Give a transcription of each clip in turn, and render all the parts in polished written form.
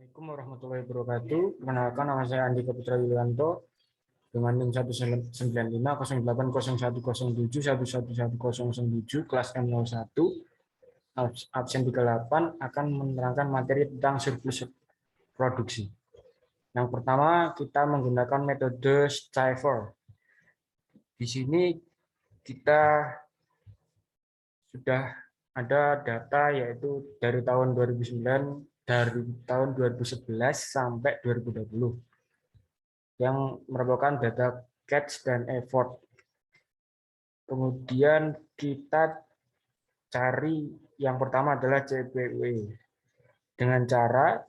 Assalamualaikum warahmatullahi wabarakatuh. Perkenalkan, nama saya Andika Putra Yulianto dengan NIM 19508081007111007 kelas M01 absen 38 akan menerangkan materi tentang surplus produksi. Yang pertama, kita menggunakan metode Shriver. Di sini kita sudah ada data yaitu dari tahun 2009, dari tahun 2011 sampai 2020 yang merupakan data catch dan effort. Kemudian kita cari yang pertama adalah CPUE dengan cara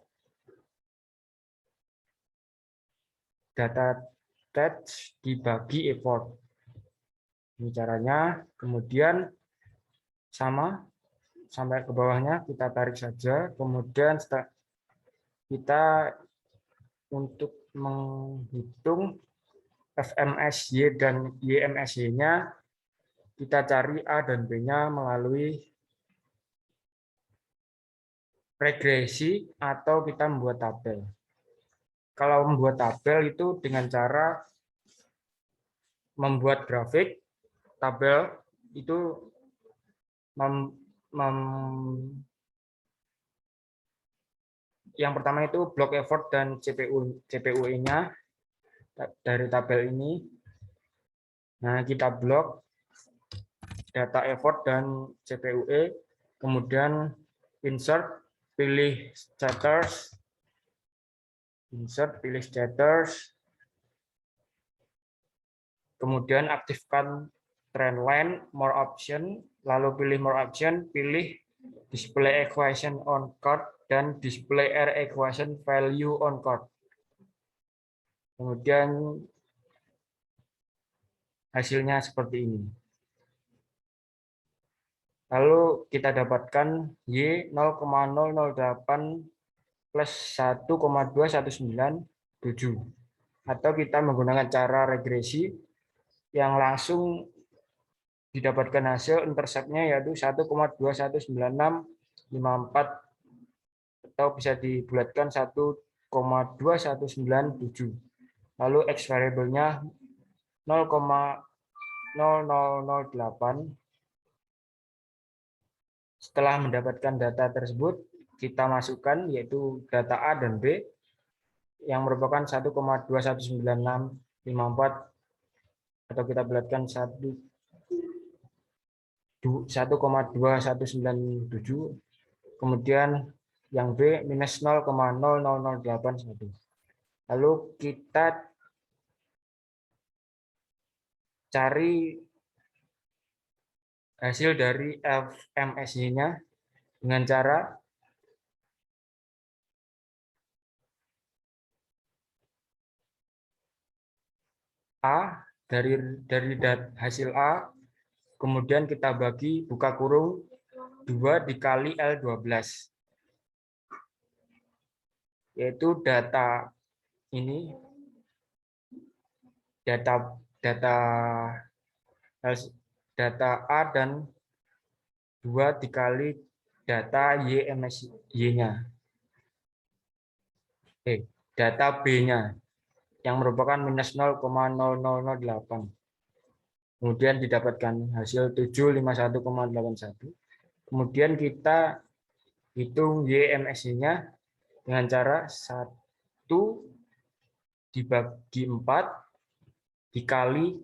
data catch dibagi effort. Ini caranya. Kemudian sama sampai ke bawahnya kita tarik saja. Kemudian kita untuk menghitung FMSY dan YMSY-nya, kita cari A dan B-nya melalui regresi atau kita membuat tabel. Kalau membuat tabel itu dengan cara membuat grafik, tabel itu yang pertama itu block effort dan CPU-nya dari tabel ini. Nah, kita blok data effort dan CPUE, kemudian insert, pilih status, kemudian aktifkan trend line, more option, lalu pilih more option, pilih display equation on chart dan display error equation value on chart. Kemudian hasilnya seperti ini. Lalu kita dapatkan Y 0,008 plus 1,2197. Atau kita menggunakan cara regresi yang langsung didapatkan hasil intercept-nya yaitu 1,219654 atau bisa dibulatkan 1,2197. Lalu X variable-nya 0,0008. Setelah mendapatkan data tersebut, kita masukkan yaitu data A dan B yang merupakan 1,219654 atau kita bulatkan 1,2197. Kemudian yang B minus 0,00081. Lalu kita cari hasil dari FMSY-nya dengan cara A dari hasil A, kemudian kita bagi buka kurung 2 dikali L12, yaitu data ini, data A dan 2 dikali data YMSY-nya. Data B-nya yang merupakan minus 0,0008. Kemudian didapatkan hasil 751,81. Kemudian kita hitung YMSY-nya dengan cara 1 dibagi 4 dikali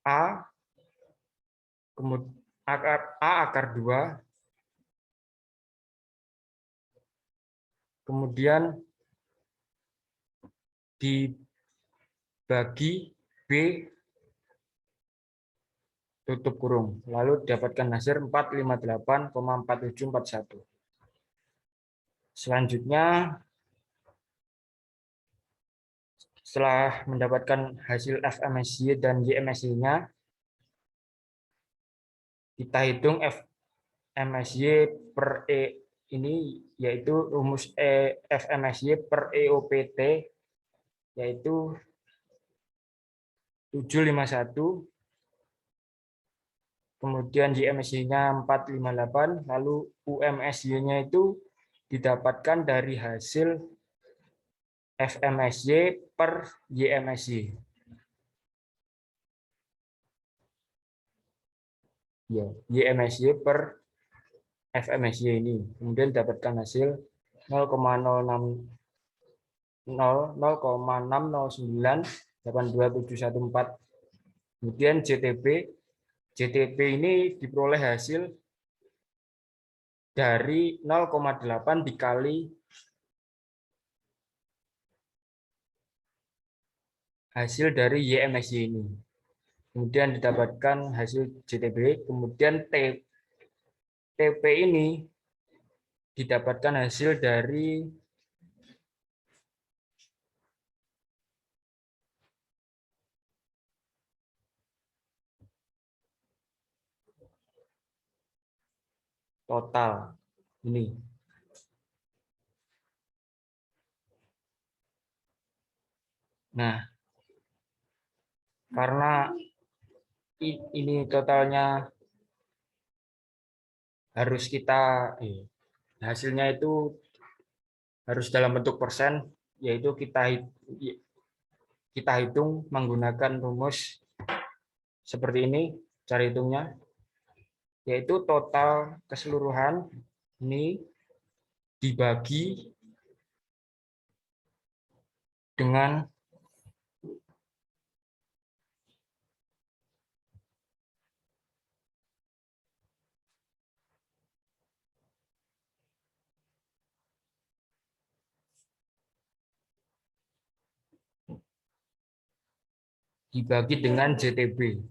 A, kemudian A akar 2, kemudian dibagi B tutup kurung, lalu dapatkan hasil 458,4741. Selanjutnya, setelah mendapatkan hasil FMSY dan YMSY-nya, kita hitung FMSY per E ini, yaitu rumus FMSY per EOPT, yaitu 751, kemudian YMSY-nya 458, lalu UMSY-nya itu didapatkan dari hasil FMSY per YMSY. Ya, YMSY per FMSY ini. Kemudian dapatkan hasil 0,6098214. Kemudian JTB ini diperoleh hasil dari 0,8 dikali hasil dari YMSY ini. Kemudian didapatkan hasil JTB, kemudian TP ini didapatkan hasil dari total ini. Nah, karena ini totalnya harus kita hasilnya itu harus dalam bentuk persen, yaitu kita hitung menggunakan rumus seperti ini cara hitungnya, yaitu total keseluruhan ini dibagi dengan JTB.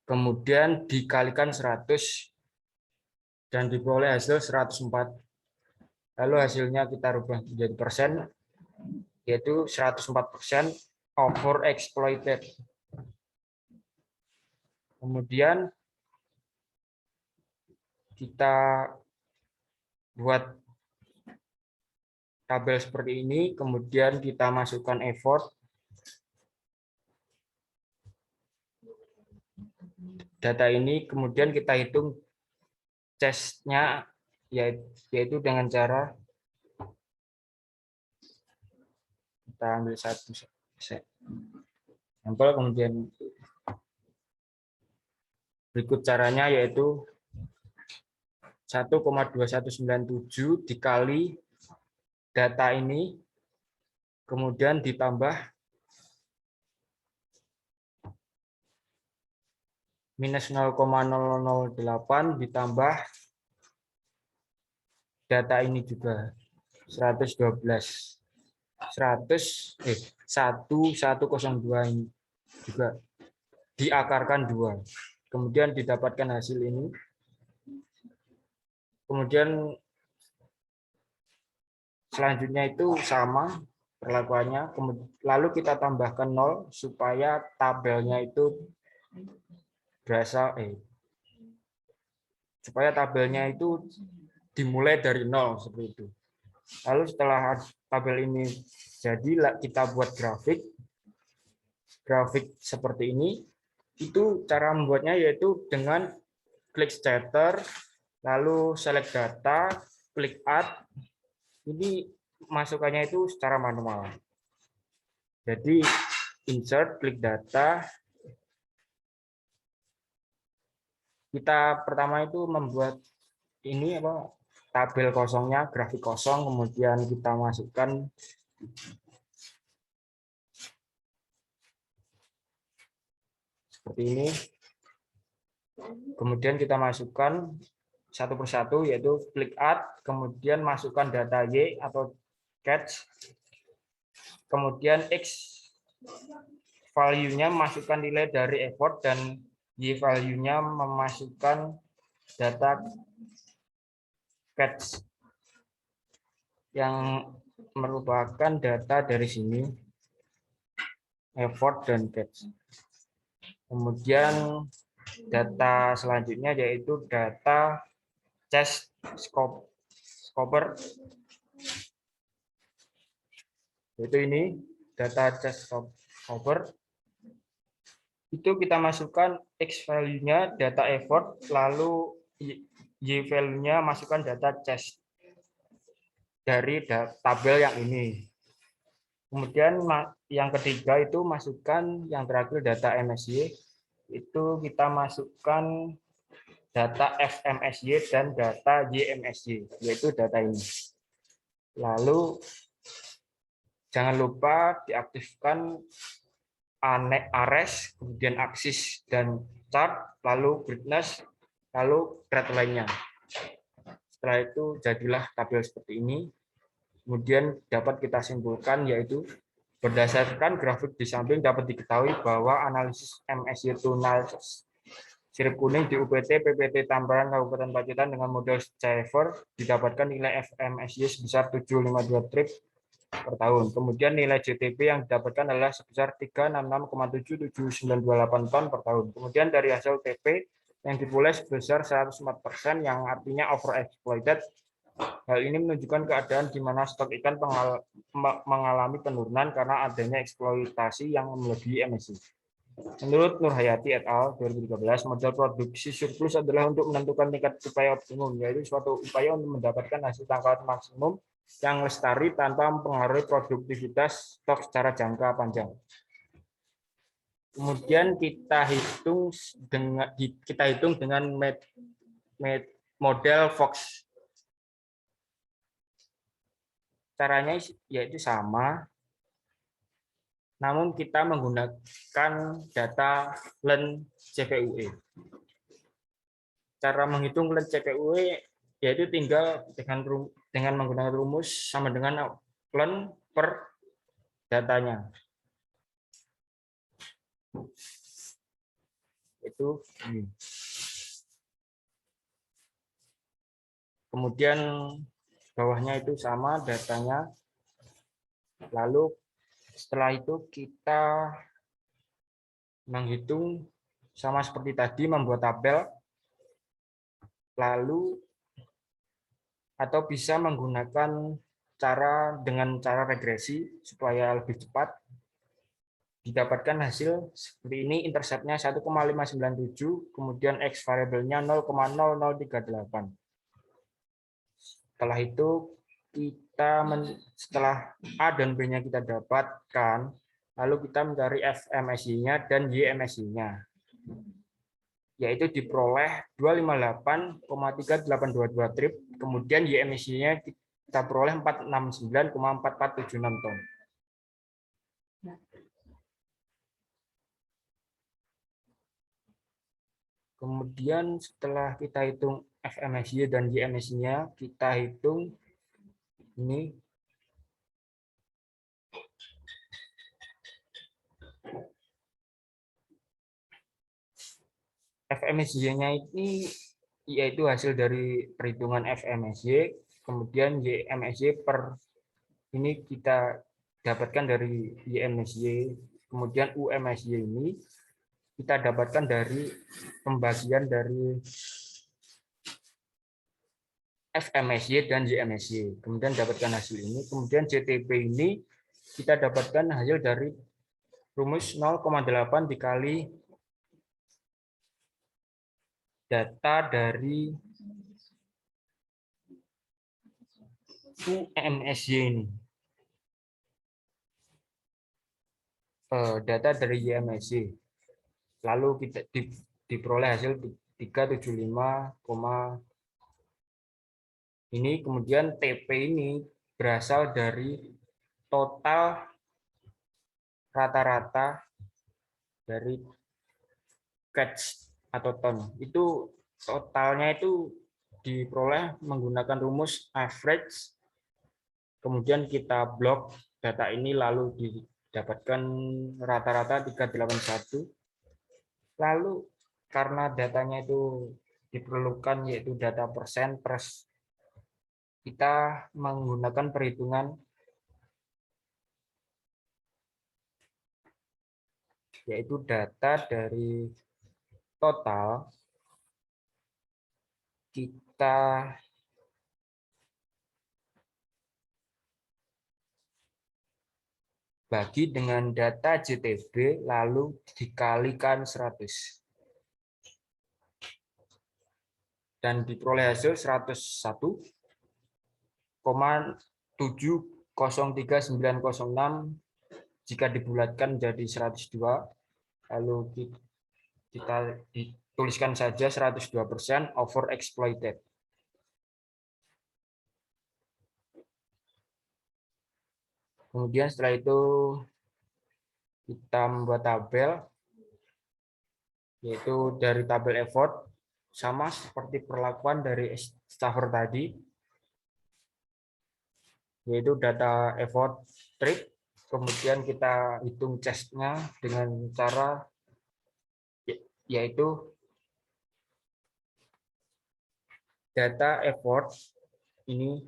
Kemudian dikalikan 100 dan diperoleh hasil 104. Lalu hasilnya kita rubah menjadi persen, yaitu 104% overexploited. Kemudian kita buat tabel seperti ini, kemudian kita masukkan effort, data ini, kemudian kita hitung change-nya, yaitu dengan cara kita ambil satu sampel, kemudian berikut caranya, yaitu 1,2197 dikali data ini, kemudian ditambah minus 0,008 ditambah data ini juga 102 ini juga diakarkan 2, kemudian didapatkan hasil ini. Kemudian selanjutnya itu sama perlakuannya, lalu kita tambahkan 0 supaya tabelnya itu supaya tabelnya itu dimulai dari 0 seperti itu. Lalu setelah tabel ini jadi, kita buat grafik seperti ini. Itu cara membuatnya yaitu dengan klik scatter, lalu select data, klik add. Ini masukannya itu secara manual. Jadi insert, klik data. Kita pertama itu membuat ini tabel kosongnya, grafik kosong, kemudian kita masukkan seperti ini. Kemudian kita masukkan satu persatu, yaitu klik add, kemudian masukkan data Y atau catch, kemudian X value-nya masukkan nilai dari effort, dan Y value-nya memasukkan data catch yang merupakan data dari sini, effort dan catch. Kemudian data selanjutnya yaitu data chest scoper, yaitu ini data chest scoper. Itu kita masukkan X value-nya data effort, lalu Y value-nya masukkan data chest dari tabel yang ini. Kemudian yang ketiga itu masukkan yang terakhir data MSY, itu kita masukkan data FMSY dan data YMSY, yaitu data ini. Lalu jangan lupa diaktifkan array, kemudian axis dan chart, lalu brightness, lalu grade lainnya. Setelah itu jadilah tabel seperti ini. Kemudian dapat kita simpulkan yaitu berdasarkan grafik di samping dapat diketahui bahwa analisis MSY tunnel sirip kuning di UPT PPT Tambaran Kabupaten Pacitan dengan model Cipher didapatkan nilai FMSY sebesar 752 trip per tahun. Kemudian nilai JTP yang didapatkan adalah sebesar 366,77928 ton per tahun. Kemudian dari hasil TP yang diperoleh sebesar 104%, yang artinya overexploited. Hal ini menunjukkan keadaan di mana stok ikan mengalami penurunan karena adanya eksploitasi yang melebihi emisi. Menurut Nurhayati et al. 2013, model produksi surplus adalah untuk menentukan tingkat upaya optimum, yaitu suatu upaya untuk mendapatkan hasil tangkapan maksimum yang lestari tanpa mempengaruhi produktivitas stok secara jangka panjang. Kemudian kita hitung dengan model Fox. Caranya yaitu sama, namun kita menggunakan data len CVUE. Cara menghitung len CVUE yaitu tinggal dengan menggunakan rumus sama dengan len per datanya. Itu ini. Kemudian bawahnya itu sama datanya. Lalu setelah itu kita menghitung sama seperti tadi, membuat tabel. Lalu atau bisa menggunakan dengan cara regresi supaya lebih cepat. Didapatkan hasil seperti ini, interceptnya 1,597, kemudian X variabelnya 0,0038. Setelah itu setelah A dan B-nya kita dapatkan, lalu kita mencari FMSY-nya dan YMSY-nya, yaitu diperoleh 258,3822 trip, kemudian YMSY-nya kita peroleh 469,4476 ton. Kemudian setelah kita hitung FMSY dan YMSY-nya, kita hitung ini FMSY-nya ini yaitu hasil dari perhitungan FMSY, kemudian YMSY per ini kita dapatkan dari YMSY, kemudian UMSY ini kita dapatkan dari pembagian dari FMSY dan YMSY. Kemudian dapatkan hasil ini. Kemudian JTP ini kita dapatkan hasil dari rumus 0,8 dikali data dari UMSY ini. Data dari YMSY. Lalu kita diperoleh hasil 375, ini. Kemudian TP ini berasal dari total rata-rata dari catch atau ton. Itu totalnya itu diperoleh menggunakan rumus average. Kemudian kita blok data ini lalu didapatkan rata-rata 381. Lalu karena datanya itu diperlukan yaitu data persen per, kita menggunakan perhitungan yaitu data dari total kita bagi dengan data JTB lalu dikalikan 100. dan diperoleh hasil 101,703906. Jika dibulatkan jadi 102, lalu kita dituliskan saja 102% overexploited. Kemudian setelah itu kita membuat tabel, yaitu dari tabel effort, sama seperti perlakuan dari Stafford tadi, yaitu data effort trip, kemudian kita hitung chest-nya dengan cara yaitu data effort, ini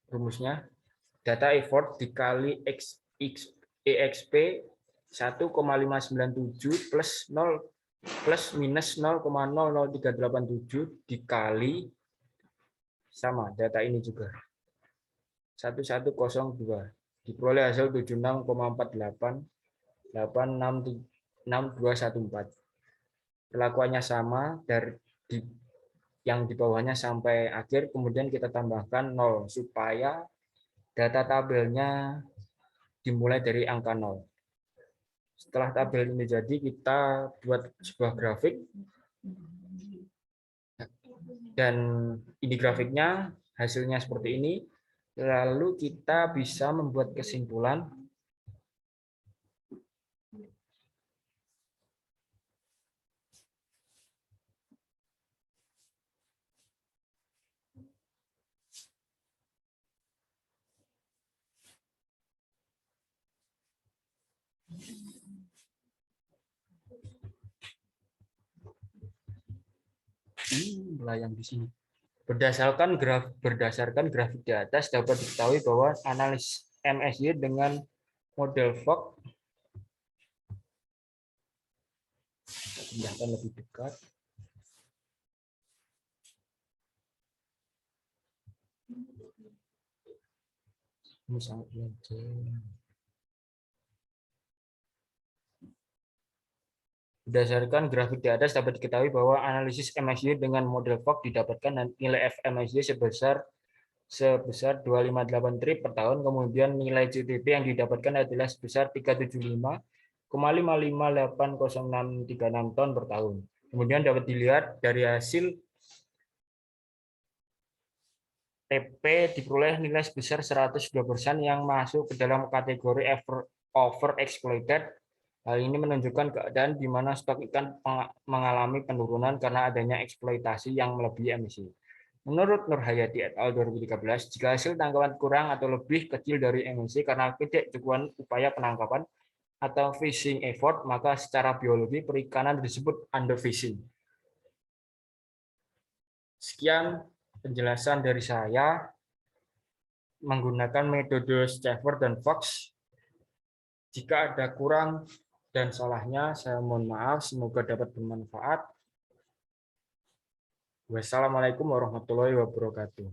rumusnya, data effort dikali EXP 1,597 plus 0 plus minus 0,00387 dikali sama data ini juga 1102 diperoleh hasil 76,48866214. Perlakuannya sama dari yang di bawahnya sampai akhir, kemudian kita tambahkan 0 supaya data tabelnya dimulai dari angka 0. Setelah tabel ini jadi, kita buat sebuah grafik. Dan ini grafiknya, hasilnya seperti ini. Lalu kita bisa membuat kesimpulan. Melayang di sini. Berdasarkan grafik di atas dapat diketahui bahwa analis MSY dengan model Fock, pindahkan lebih dekat. Ini sangat legend. Berdasarkan grafik di atas dapat diketahui bahwa analisis MSY dengan model Fock didapatkan nilai FMSY sebesar 258 trip per tahun, kemudian nilai CTP yang didapatkan adalah sebesar 375,5580636 ton per tahun. Kemudian dapat dilihat dari hasil TP diperoleh nilai sebesar 102% yang masuk ke dalam kategori overexploited. Hal ini menunjukkan keadaan di mana stok ikan mengalami penurunan karena adanya eksploitasi yang melebihi emisi. Menurut Nur Hayati et al. 2013, jika hasil tangkapan kurang atau lebih kecil dari emisi karena ketidakcukupan upaya penangkapan atau fishing effort, maka secara biologi perikanan disebut underfishing. Sekian penjelasan dari saya menggunakan metode Stafford dan Fox. Jika ada kurang dan salahnya, saya mohon maaf. Semoga dapat bermanfaat. Wassalamualaikum warahmatullahi wabarakatuh.